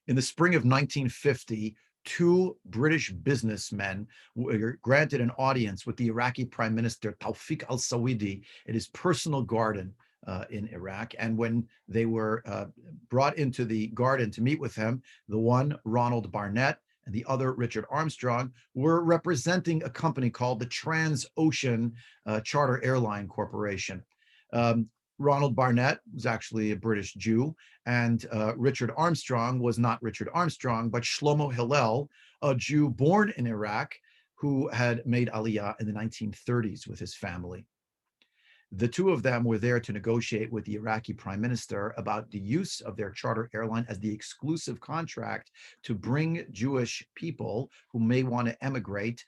In the spring of 1950, two British businessmen were granted an audience with the Iraqi Prime Minister Tawfiq al-Sawidi in his personal garden in Iraq. And when they were brought into the garden to meet with him, the one, Ronald Barnett, and the other, Richard Armstrong, were representing a company called the Transocean Charter Airline Corporation. Ronald Barnett was actually a British Jew, and Richard Armstrong was not Richard Armstrong, but Shlomo Hillel, a Jew born in Iraq who had made Aliyah in the 1930s with his family. The two of them were there to negotiate with the Iraqi prime minister about the use of their charter airline as the exclusive contract to bring Jewish people who may want to emigrate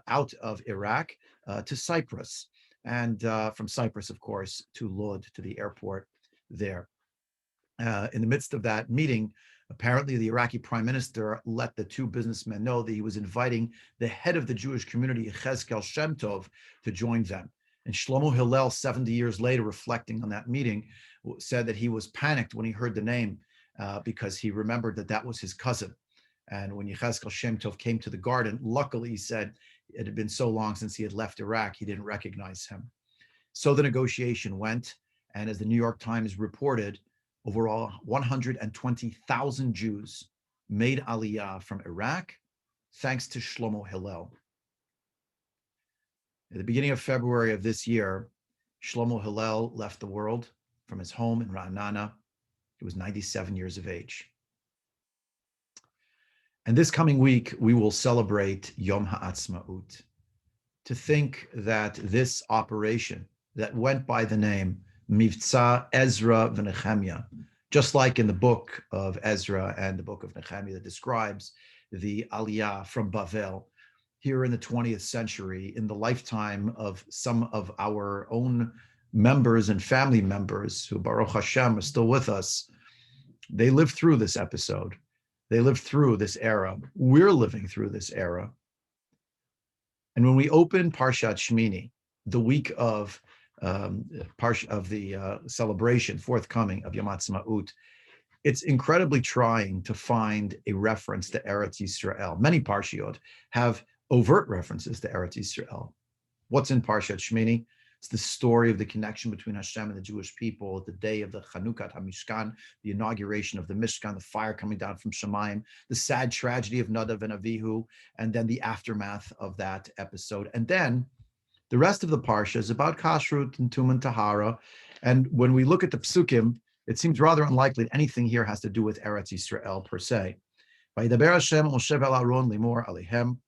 out of Iraq to Cyprus. And from Cyprus, of course, to Lod, to the airport there. In the midst of that meeting, apparently the Iraqi prime minister let the two businessmen know that he was inviting the head of the Jewish community, Yechezkel Shem Tov, to join them. And Shlomo Hillel, 70 years later, reflecting on that meeting, said that he was panicked when he heard the name because he remembered that that was his cousin. And when Yechezkel Shem Tov came to the garden, luckily, he said, it had been so long since he had left Iraq, he didn't recognize him. So the negotiation went, and as the New York Times reported, overall 120,000 Jews made Aliyah from Iraq, thanks to Shlomo Hillel. At the beginning of February of this year, Shlomo Hillel left the world from his home in Ra'anana. He was 97 years of age. And this coming week, we will celebrate Yom Ha'atzma'ut. To think that this operation that went by the name Mivtza Ezra v'Nehemiah, just like in the book of Ezra and the book of Nehemiah that describes the Aliyah from Bavel, here in the 20th century, in the lifetime of some of our own members and family members who, Baruch Hashem, are still with us, they lived through this episode. They lived through this era. We're living through this era. And when we open Parshat Shmini, the week of the celebration forthcoming of Yom Ha'atzmaut, it's incredibly trying to find a reference to Eretz Yisrael. Many Parshiot have overt references to Eretz Yisrael. What's in Parshat Shmini? It's the story of the connection between Hashem and the Jewish people at the day of the Chanukat HaMishkan, the inauguration of the Mishkan, the fire coming down from Shemayim, the sad tragedy of Nadav and Avihu, and then the aftermath of that episode. And then the rest of the Parsha is about Kashrut and Tum and Tahara. And when we look at the Psukim, it seems rather unlikely that anything here has to do with Eretz Yisrael per se. Vayidaber Hashem Moshe el Aaron limor alehem,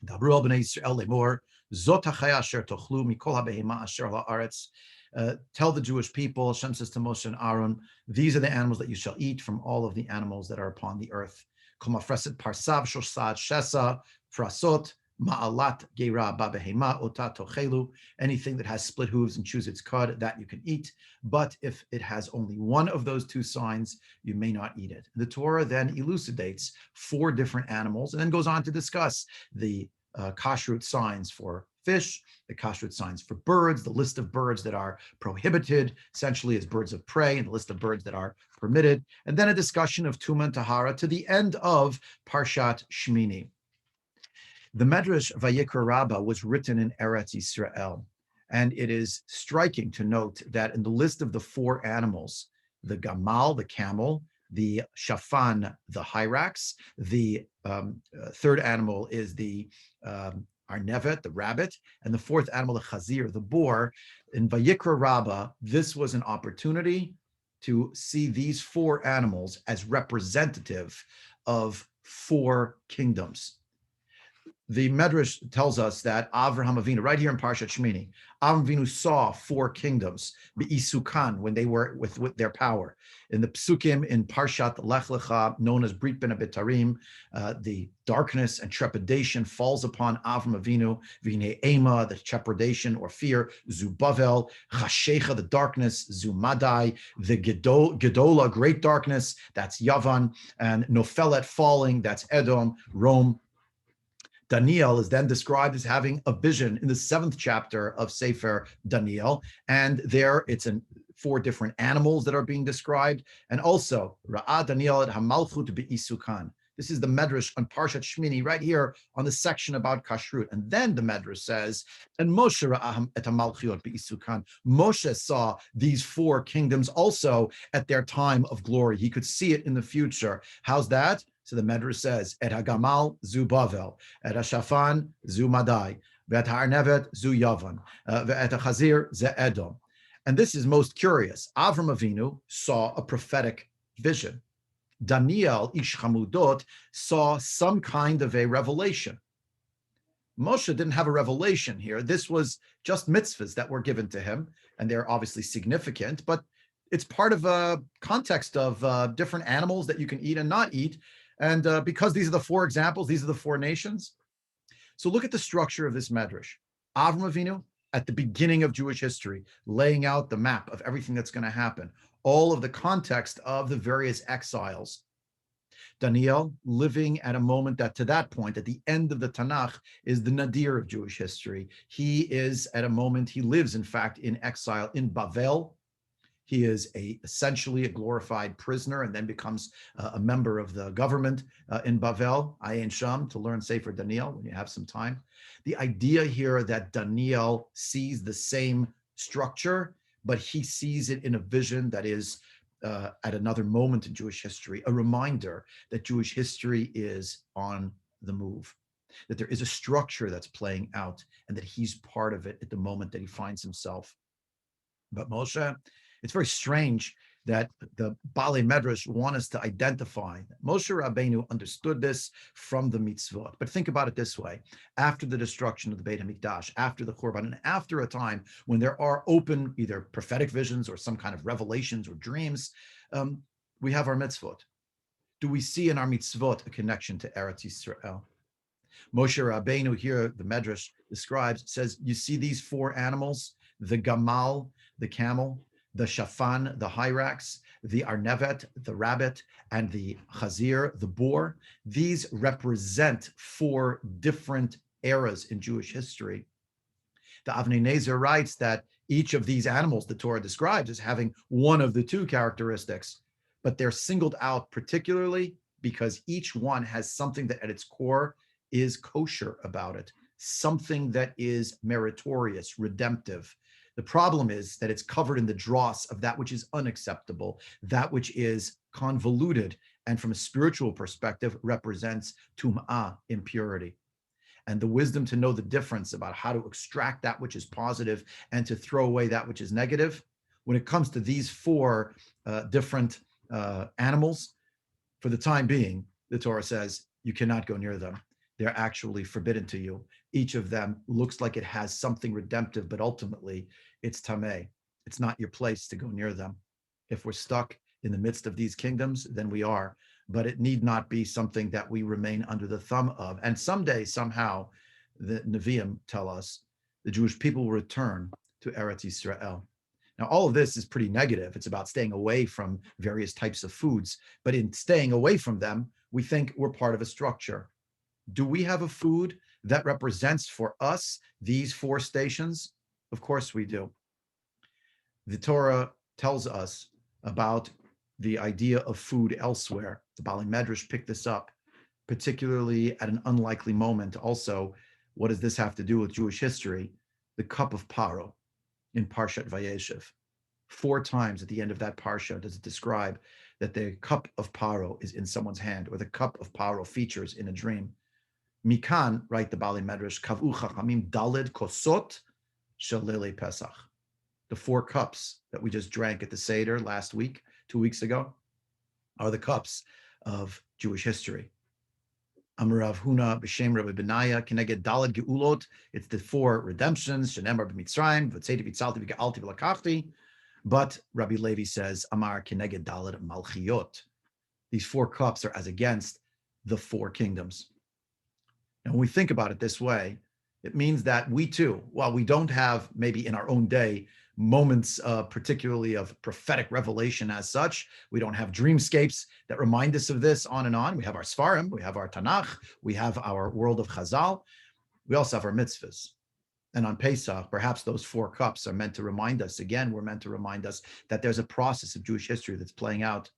dabru al bnei Yisrael limor, zot hachaya asher tochlu mikol habehema asher ha'aretz. Tell the Jewish people, Hashem says to Moshe and Aaron, these are the animals that you shall eat from all of the animals that are upon the earth. Kol mafreset parsav shoshad shesa frasot ma'alat geira babehema ota tochelu. Anything that has split hooves and chews its cud, that you can eat. But if it has only one of those two signs, you may not eat it. The Torah then elucidates 4 different animals and then goes on to discuss the kashrut signs for fish, the kashrut signs for birds, the list of birds that are prohibited, essentially as birds of prey, and the list of birds that are permitted, and then a discussion of Tuma and Tahara to the end of Parshat Shmini. The Medrash Vayikra Rabbah was written in Eretz Yisrael, and it is striking to note that in the list of the 4 animals, the Gamal, the camel, the Shafan, the hyrax, the third animal is the Arnevet, the rabbit, and the 4th animal, the Chazir, the boar. In Vayikra Rabbah, this was an opportunity to see these 4 animals as representative of 4 kingdoms. The Medrash tells us that Avraham Avinu, right here in Parshat Shmini, Avraham Avinu saw 4 kingdoms, Be'isukan, when they were with their power. In the Psukim in Parshat Lech Lecha, known as Brit Ben Abitarim, the darkness and trepidation falls upon Avraham Avinu, V'nei Ema, the trepidation or fear, Zubavel, Chashecha, the darkness, Zumadai, the Gedola, great darkness, that's Yavan, and Nofelet, falling, that's Edom, Rome. Daniel is then described as having a vision in the 7th chapter of Sefer Daniel, and there it's four different animals that are being described, and also Ra'ah Daniel et Hamalchut be'isukan. This is the Medrash on Parshat Shmini, right here on the section about kashrut. And then the Medrash says, and Moshe Ra'ah et Hamalchut be'isukan. Moshe saw these four kingdoms also at their time of glory. He could see it in the future. How's that? So the Medrash says, Et Hagamal zu Bavel, Et Hashafan zu Madai, Ve'et Ha'arnevet zu Yavan, Ve'et Hachazir ze Edom. And this is most curious. Avram Avinu saw a prophetic vision. Daniel, Ish Hamudot, saw some kind of a revelation. Moshe didn't have a revelation here. This was just mitzvahs that were given to him, and they're obviously significant, but it's part of a context of different animals that you can eat and not eat. And because these are the four examples, these are the four nations. So look at the structure of this medrash. Avram Avinu, at the beginning of Jewish history, laying out the map of everything that's going to happen, all of the context of the various exiles. Daniel, living at a moment that to that point, at the end of the Tanakh, is the nadir of Jewish history. He is at a moment, he lives, in fact, in exile in Bavel. He is essentially a glorified prisoner and then becomes a member of the government in Bavel, Ayin Sham, to learn Sefer Daniel when you have some time. The idea here that Daniel sees the same structure, but he sees it in a vision that is at another moment in Jewish history, a reminder that Jewish history is on the move, that there is a structure that's playing out and that he's part of it at the moment that he finds himself. But Moshe, it's very strange that the Baalei Medrash want us to identify that Moshe Rabbeinu understood this from the mitzvot. But think about it this way. After the destruction of the Beit HaMikdash, after the Churban, and after a time when there are open either prophetic visions or some kind of revelations or dreams, we have our mitzvot. Do we see in our mitzvot a connection to Eretz Yisrael? Moshe Rabbeinu here, the Medrash describes, says, you see these four animals, the gamal, the camel, the shafan, the hyrax, the arnevet, the rabbit, and the chazir, the boar. These represent four different eras in Jewish history. The Avnei Nezer writes that each of these animals the Torah describes as having one of the two characteristics, but they're singled out particularly because each one has something that at its core is kosher about it, something that is meritorious, redemptive. The problem is that it's covered in the dross of that which is unacceptable, that which is convoluted, and from a spiritual perspective represents tum'ah, impurity. And the wisdom to know the difference about how to extract that which is positive and to throw away that which is negative. When it comes to these four different animals, for the time being, the Torah says you cannot go near them. They're actually forbidden to you. Each of them looks like it has something redemptive, but ultimately it's tameh. It's not your place to go near them. If we're stuck in the midst of these kingdoms, then we are. But it need not be something that we remain under the thumb of. And someday, somehow, the Nevi'im tell us the Jewish people will return to Eretz Yisrael. Now, all of this is pretty negative. It's about staying away from various types of foods. But in staying away from them, we think we're part of a structure. Do we have a food that represents for us these four stations? Of course we do. The Torah tells us about the idea of food elsewhere. The Baalei Medrash picked this up, particularly at an unlikely moment. Also, what does this have to do with Jewish history? The cup of Paro in Parshat Vayeshev. 4 times at the end of that parsha does it describe that the cup of Paro is in someone's hand, or the cup of Paro features in a dream. Mikan, write the Baalei Medrash, Kavu Chachamim Daled Kosot Shalele Pesach. The 4 cups that we just drank at the Seder last week, 2 weeks ago, are the cups of Jewish history. Amarav Huna B'Shem Rabbi Benaya Keneged Daled Geulot. It's the 4 redemptions. Shenemar b'Mitzrayim V'Tzeti B'Tzalti V'Ge'alti V'Lakachti. But Rabbi Levi says Amar Keneged Daled Malchiot. These 4 cups are as against the 4 kingdoms. And when we think about it this way, it means that we too, while we don't have maybe in our own day moments particularly of prophetic revelation as such, we don't have dreamscapes that remind us of this on and on. We have our Sfarim, we have our Tanakh, we have our world of Chazal, we also have our mitzvahs. And on Pesach, perhaps those 4 cups are meant to remind us, again, we're meant to remind us that there's a process of Jewish history that's playing out.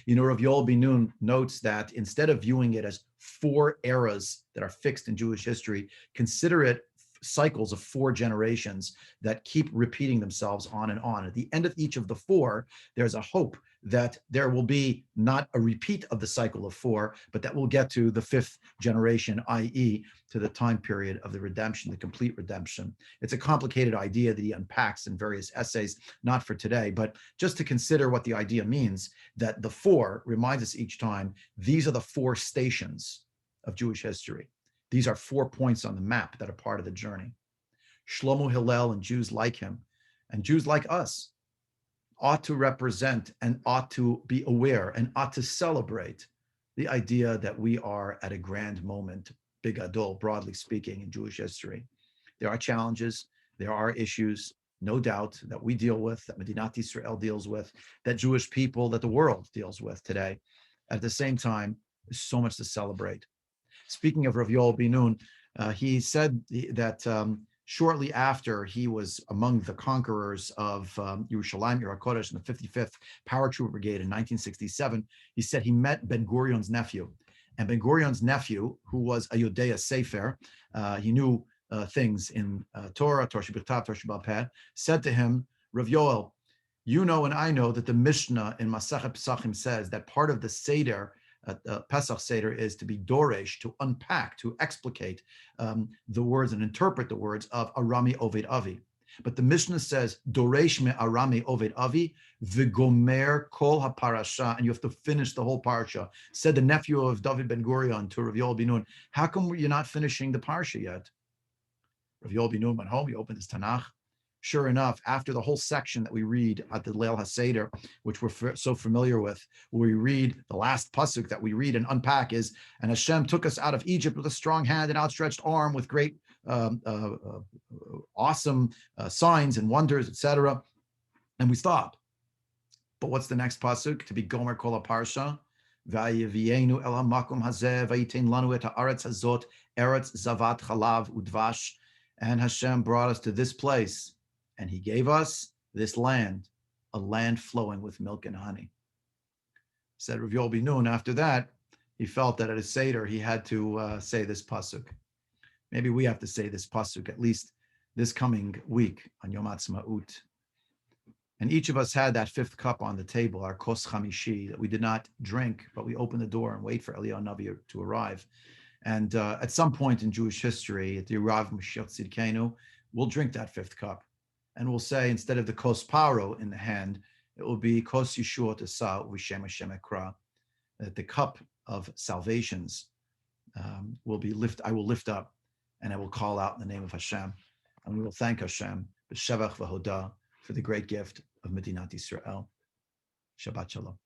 Rav Yoel Ben Nun notes that instead of viewing it as 4 eras that are fixed in Jewish history, consider it cycles of 4 generations that keep repeating themselves on and on. At the end of each of the 4, there's a hope that there will be not a repeat of the cycle of 4, but that we'll get to the 5th generation, i.e., to the time period of the redemption, the complete redemption. It's a complicated idea that he unpacks in various essays, not for today, but just to consider what the idea means, that the 4 reminds us each time, these are the 4 stations of Jewish history. These are 4 points on the map that are part of the journey. Shlomo Hillel and Jews like him, and Jews like us, ought to represent and ought to be aware and ought to celebrate the idea that we are at a grand moment, bigadol, broadly speaking, in Jewish history. There are challenges, there are issues, no doubt, that we deal with, that Medinat Yisrael deals with, that Jewish people, that the world deals with today. At the same time, there's so much to celebrate. Speaking of Rav Yoel Ben Nun, he said that shortly after he was among the conquerors of Yerushalayim, Yer HaKodesh, in the 55th Paratroop Brigade in 1967, he said he met Ben Gurion's nephew. And Ben Gurion's nephew, who was a Yodea Sefer, he knew things in Torah, Torah Shebirtav, Torah Shebal Peh, said to him, Rav Yoel, you know and I know that the Mishnah in Masachet Pesachim says that part of the Seder, Pesach Seder, is to be doresh, to unpack, to explicate the words and interpret the words of Arami Oved Avi. But the Mishnah says, doresh me Arami Oved Avi, v'gomer kol haparasha, and you have to finish the whole parsha. Said the nephew of David Ben Gurion to Rav Yoel Ben Nun, how come you're not finishing the parsha yet? Rav Yoel Ben Nun went home, he opened his Tanakh. Sure enough, after the whole section that we read at the Leil HaSeder, which we're so familiar with, where we read the last pasuk that we read and unpack is, and Hashem took us out of Egypt with a strong hand and outstretched arm with great awesome signs and wonders, etc. And we stop. But what's the next pasuk? To be Gomer Kol HaParsha, V'ayevienu el hamakom hazeh, v'yitein lanu et haaretz hazot, eretz zavat chalav udvash. And Hashem brought us to this place, and he gave us this land, a land flowing with milk and honey. Said Rav Yoel Ben Nun, after that, he felt that at a Seder, he had to say this pasuk. Maybe we have to say this pasuk, at least this coming week on Yom Ha'atzmaut. And each of us had that 5th cup on the table, our kos chamishi, that we did not drink, but we opened the door and wait for Eliyahu Navi to arrive. And at some point in Jewish history, at the Rav Mashiach Tzidkenu, we'll drink that 5th cup. And we'll say, instead of the kos paro in the hand, it will be kos Yeshua Tesa V'Shem Hashem Ekra, that the cup of salvations I will lift up, and I will call out in the name of Hashem. And we will thank Hashem, b'shevach v'hodah, for the great gift of Medinat Yisrael. Shabbat Shalom.